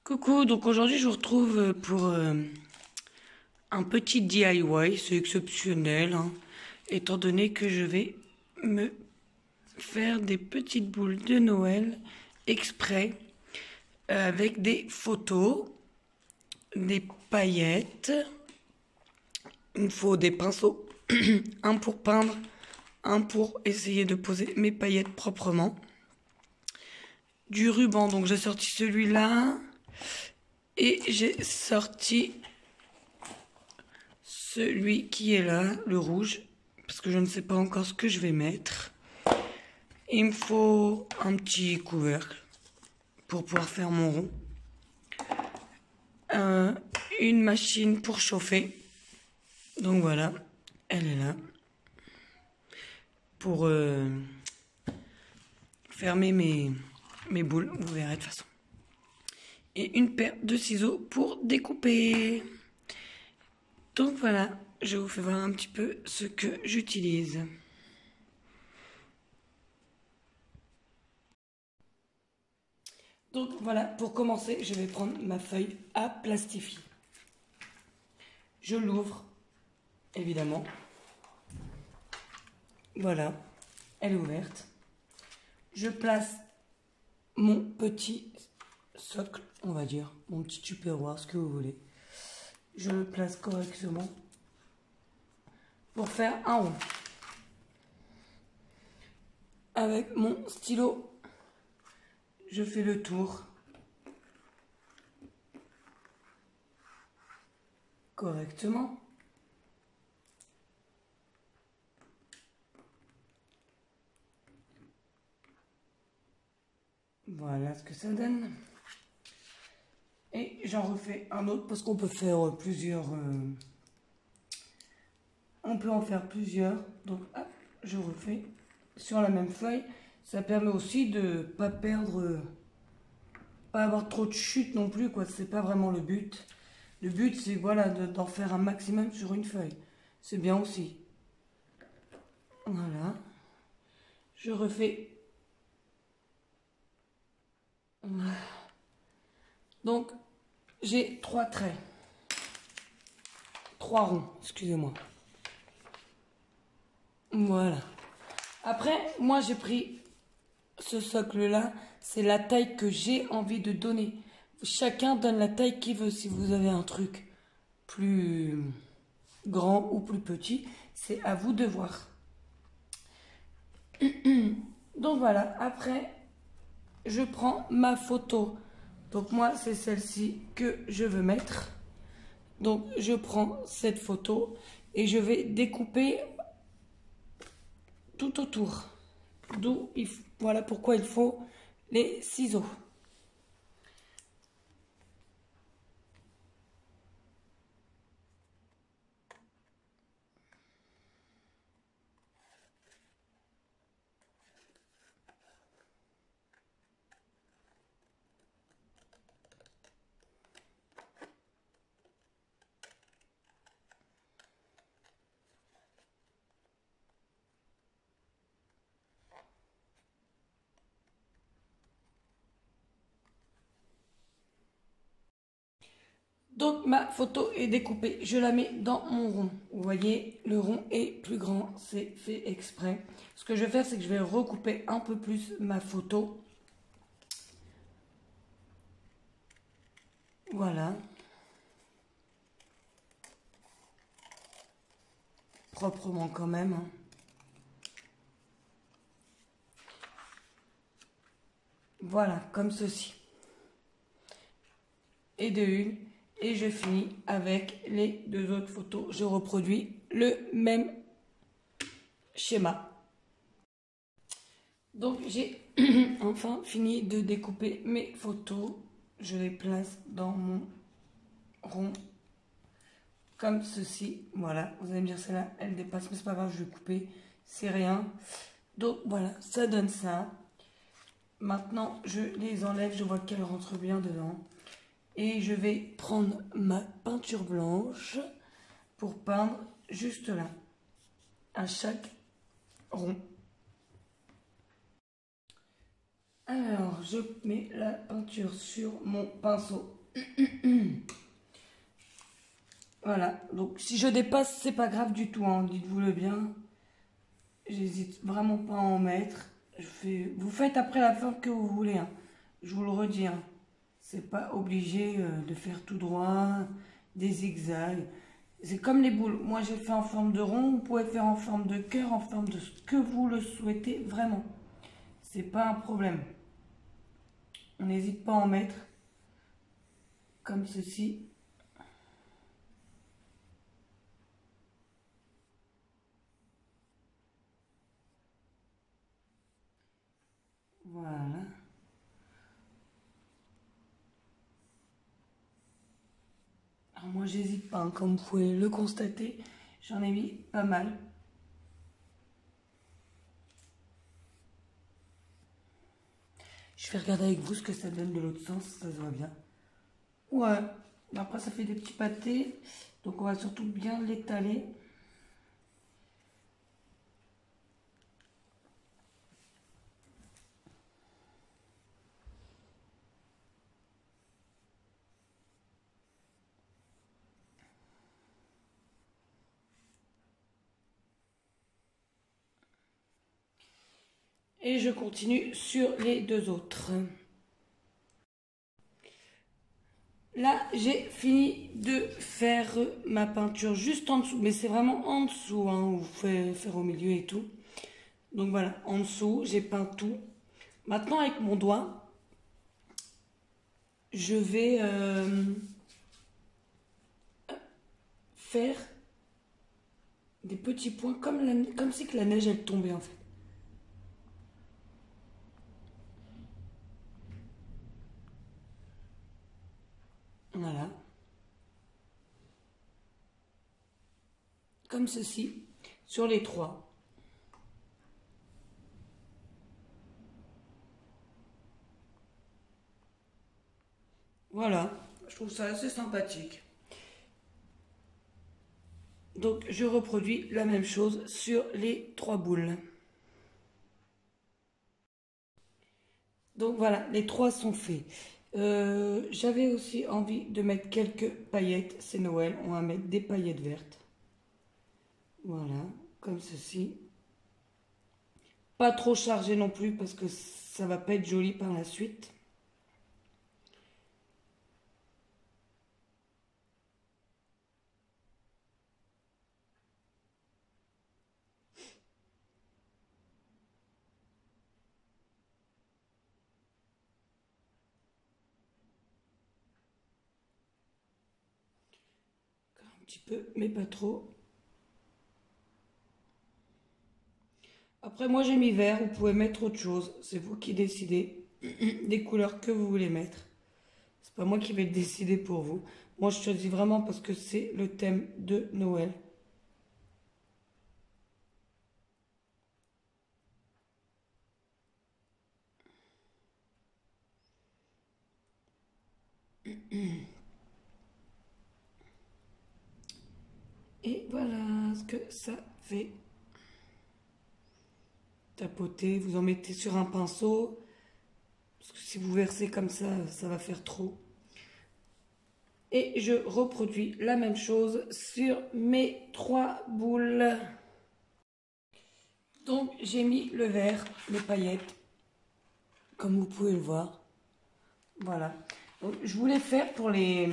Coucou, donc aujourd'hui je vous retrouve pour un petit DIY, c'est exceptionnel, hein, étant donné que je vais me faire des petites boules de Noël exprès avec des photos, des paillettes, il me faut des pinceaux, un pour peindre, un pour essayer de poser mes paillettes proprement, du ruban, donc j'ai sorti celui-là. Et j'ai sorti celui qui est là, le rouge, parce que je ne sais pas encore ce que je vais mettre. Il me faut un petit couvercle pour pouvoir faire mon rond. Une machine pour chauffer. Donc voilà, elle est là. Pour fermer mes boules, vous verrez de toute façon. Et une paire de ciseaux pour découper. Donc voilà, je vous fais voir un petit peu ce que j'utilise. Donc voilà, pour commencer, je vais prendre ma feuille à plastifier. Je l'ouvre, évidemment. Voilà, elle est ouverte. Je place mon petit socle, on va dire, mon petit tupperware, ce que vous voulez. Je le place correctement pour faire un rond. Avec mon stylo, je fais le tour correctement. Voilà ce que ça donne. Et j'en refais un autre parce qu'on peut faire plusieurs. On peut en faire plusieurs. Donc hop, je refais sur la même feuille. Ça permet aussi de pas perdre, pas avoir trop de chute non plus, quoi. C'est pas vraiment le but. Le but, c'est voilà, d'en faire un maximum sur une feuille. C'est bien aussi. Voilà. Je refais. Donc, j'ai 3 traits. 3 ronds, excusez-moi. Voilà. Après, moi, j'ai pris ce socle-là. C'est la taille que j'ai envie de donner. Chacun donne la taille qu'il veut. Si vous avez un truc plus grand ou plus petit, c'est à vous de voir. Donc voilà, après, je prends ma photo. Donc moi, c'est celle-ci que je veux mettre. Donc je prends cette photo et je vais découper tout autour. Voilà pourquoi il faut les ciseaux. Donc ma photo est découpée, je la mets dans mon rond. Vous voyez, le rond est plus grand, c'est fait exprès. Ce que je vais faire, c'est que je vais recouper un peu plus ma photo. Voilà. Proprement quand même, hein. Voilà, comme ceci. Et de une. Et je finis avec les 2 autres photos. Je reproduis le même schéma. Donc j'ai enfin fini de découper mes photos. Je les place dans mon rond comme ceci. Voilà, vous allez me dire celle-là, elle dépasse, mais c'est pas grave, je vais couper, c'est rien. Donc voilà, ça donne ça. Maintenant, je les enlève, je vois qu'elles rentrent bien dedans. Et je vais prendre ma peinture blanche pour peindre juste là, à chaque rond. Alors, je mets la peinture sur mon pinceau. Voilà, donc si je dépasse, c'est pas grave du tout, hein, dites-vous-le bien. J'hésite vraiment pas à en mettre. Vous faites après la forme que vous voulez, hein. Je vous le redis, hein. C'est pas obligé de faire tout droit, des zigzags. C'est comme les boules. Moi, j'ai fait en forme de rond. Vous pouvez faire en forme de cœur, en forme de ce que vous le souhaitez vraiment. C'est pas un problème. On n'hésite pas à en mettre comme ceci. Voilà. Alors moi, j'hésite pas, hein, comme vous pouvez le constater. J'en ai mis pas mal. Je vais regarder avec vous ce que ça donne de l'autre sens, ça se voit bien. Ouais, après ça fait des petits pâtés, donc on va surtout bien l'étaler. Et je continue sur les deux autres. Là, j'ai fini de faire ma peinture juste en dessous, mais c'est vraiment en dessous, hein, vous faites faire au milieu et tout. Donc voilà, en dessous, j'ai peint tout. Maintenant, avec mon doigt, je vais faire des petits points comme si que la neige elle tombait en fait. Voilà. Comme ceci, sur les trois. Voilà, je trouve ça assez sympathique. Donc je reproduis la même chose sur les trois boules. Donc voilà, les trois sont faits. J'avais aussi envie de mettre quelques paillettes, c'est Noël, on va mettre des paillettes vertes. Voilà, comme ceci. Pas trop chargé non plus parce que ça va pas être joli par la suite. Un petit peu, mais pas trop. Après, moi j'ai mis vert, vous pouvez mettre autre chose. C'est vous qui décidez des couleurs que vous voulez mettre. C'est pas moi qui vais le décider pour vous. Moi je choisis vraiment parce que c'est le thème de Noël. Et voilà ce que ça fait. Tapoter, vous en mettez sur un pinceau. Parce que si vous versez comme ça va faire trop. Et je reproduis la même chose sur mes trois boules. Donc j'ai mis le vert, les paillettes, comme vous pouvez le voir. Voilà. Donc, je voulais faire pour les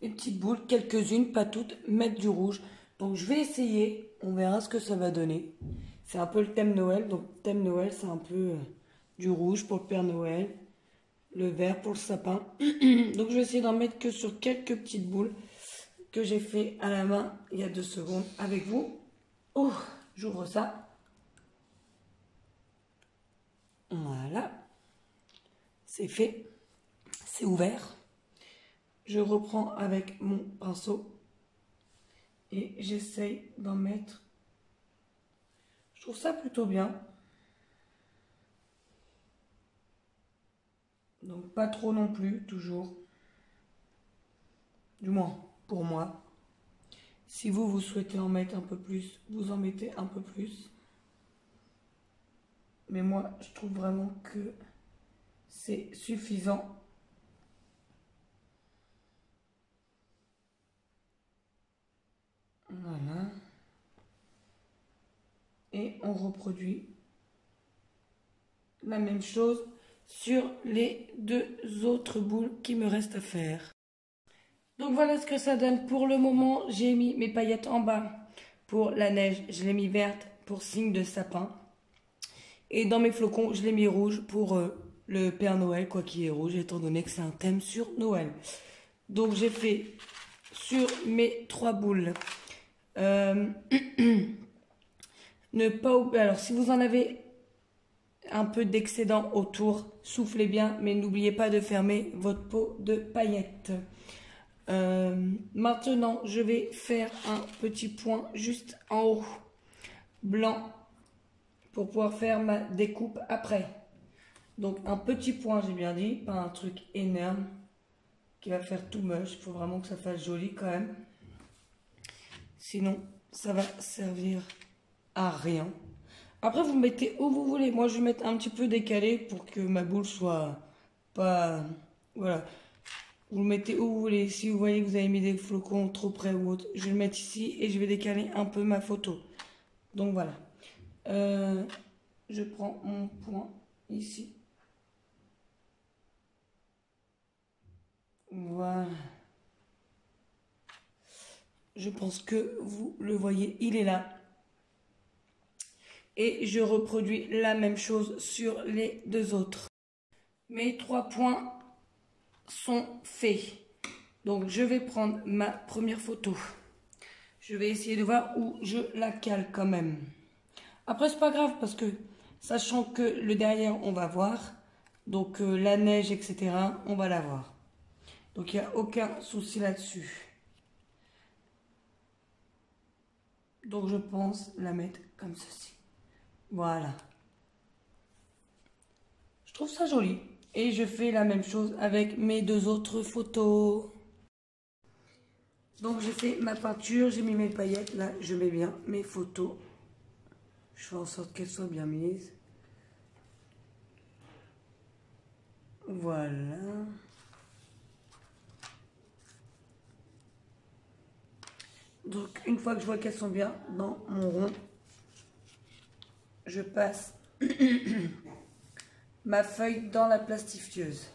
petites boules, quelques-unes, pas toutes, mettre du rouge. Donc je vais essayer, on verra ce que ça va donner. C'est un peu le thème Noël, donc thème Noël c'est un peu du rouge pour le Père Noël, le vert pour le sapin. Donc je vais essayer d'en mettre que sur quelques petites boules que j'ai fait à la main il y a 2 secondes avec vous. Oh, j'ouvre ça. Voilà, c'est fait, c'est ouvert. Je reprends avec mon pinceau et j'essaye d'en mettre. Je trouve ça plutôt bien. Donc pas trop non plus, toujours. Du moins, pour moi. Si vous souhaitez en mettre un peu plus, vous en mettez un peu plus. Mais moi, je trouve vraiment que c'est suffisant. Voilà. Et on reproduit la même chose sur les deux autres boules qui me restent à faire. Donc voilà ce que ça donne pour le moment. J'ai mis mes paillettes en bas pour la neige. Je l'ai mis verte pour signe de sapin. Et dans mes flocons, je l'ai mis rouge pour le Père Noël, quoi qu'il est rouge, étant donné que c'est un thème sur Noël. Donc j'ai fait sur mes 3 boules. Ne pas oublier. Alors si vous en avez un peu d'excédent autour, soufflez bien, mais n'oubliez pas de fermer votre pot de paillettes. Maintenant, je vais faire un petit point juste en haut, blanc, pour pouvoir faire ma découpe après. Donc un petit point, j'ai bien dit, pas un truc énorme qui va faire tout moche. Il faut vraiment que ça fasse joli quand même. Sinon, ça va servir à rien. Après, vous mettez où vous voulez. Moi, je vais mettre un petit peu décalé pour que ma boule soit pas... Voilà. Vous le mettez où vous voulez. Si vous voyez que vous avez mis des flocons trop près ou autre, je vais le mettre ici et je vais décaler un peu ma photo. Donc voilà. Je prends mon point ici. Voilà. Je pense que vous le voyez, il est là. Et je reproduis la même chose sur les deux autres. Mes 3 points sont faits. Donc je vais prendre ma première photo. Je vais essayer de voir où je la cale quand même. Après c'est pas grave parce que sachant que le derrière on va voir. Donc la neige etc. on va la voir. Donc il n'y a aucun souci là-dessus. Donc je pense la mettre comme ceci. Voilà. Je trouve ça joli. Et je fais la même chose avec mes 2 autres photos. Donc j'ai fait ma peinture, j'ai mis mes paillettes. Là, je mets bien mes photos. Je fais en sorte qu'elles soient bien mises. Voilà. Donc une fois que je vois qu'elles sont bien dans mon rond, je passe ma feuille dans la plastifieuse.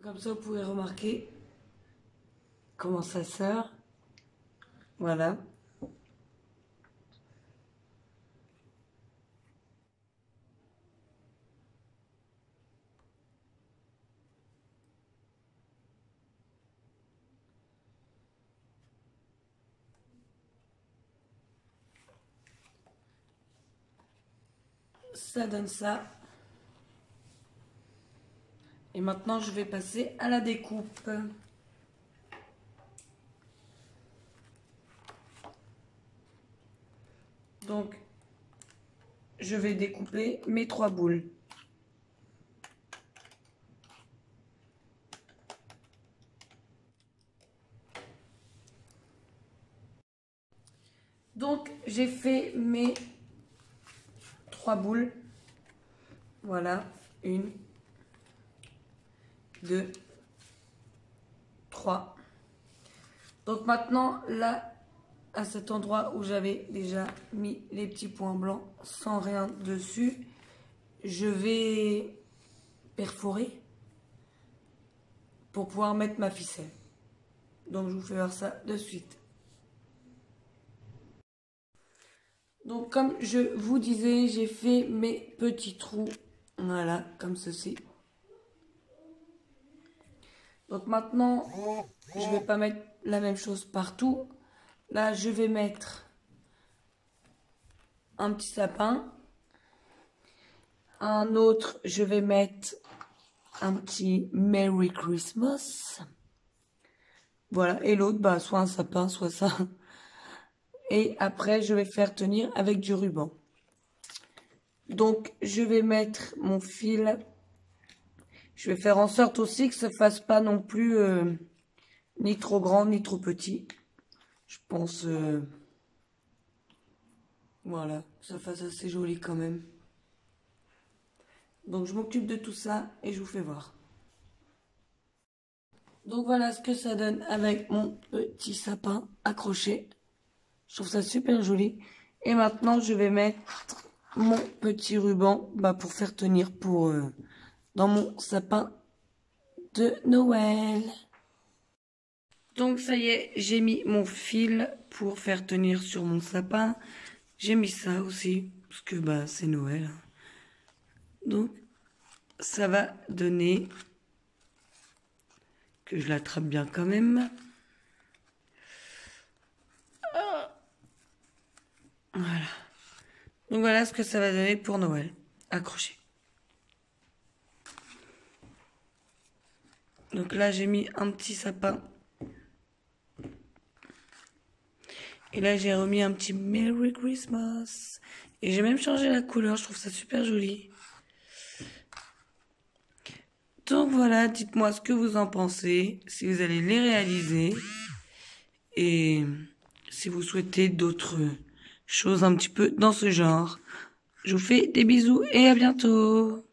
Comme ça, vous pouvez remarquer comment ça sort. Voilà. Ça donne ça. Et maintenant, je vais passer à la découpe. Donc, je vais découper mes 3 boules. Donc, j'ai fait mes 3 boules. Voilà, 1, 2, 3. Donc maintenant, là, à cet endroit où j'avais déjà mis les petits points blancs sans rien dessus, je vais perforer pour pouvoir mettre ma ficelle. Donc je vous fais voir ça de suite. Donc comme je vous disais, j'ai fait mes petits trous. Voilà, comme ceci. Donc maintenant, je vais pas mettre la même chose partout. Là, je vais mettre un petit sapin. Un autre, je vais mettre un petit Merry Christmas. Voilà, et l'autre, bah, soit un sapin, soit ça. Et après, je vais faire tenir avec du ruban. Donc, je vais mettre mon fil. Je vais faire en sorte aussi que ça ne fasse pas non plus ni trop grand, ni trop petit. Je pense, voilà, ça fasse assez joli quand même. Donc, je m'occupe de tout ça et je vous fais voir. Donc, voilà ce que ça donne avec mon petit sapin accroché. Je trouve ça super joli. Et maintenant, je vais mettre mon petit ruban pour faire tenir dans mon sapin de Noël. Donc ça y est, j'ai mis mon fil pour faire tenir sur mon sapin. J'ai mis ça aussi, parce que c'est Noël. Donc ça va donner que je l'attrape bien quand même. Voilà. Donc voilà ce que ça va donner pour Noël. Accroché. Donc là j'ai mis un petit sapin. Et là, j'ai remis un petit Merry Christmas. Et j'ai même changé la couleur. Je trouve ça super joli. Donc voilà, dites-moi ce que vous en pensez. Si vous allez les réaliser. Et si vous souhaitez d'autres choses un petit peu dans ce genre. Je vous fais des bisous et à bientôt.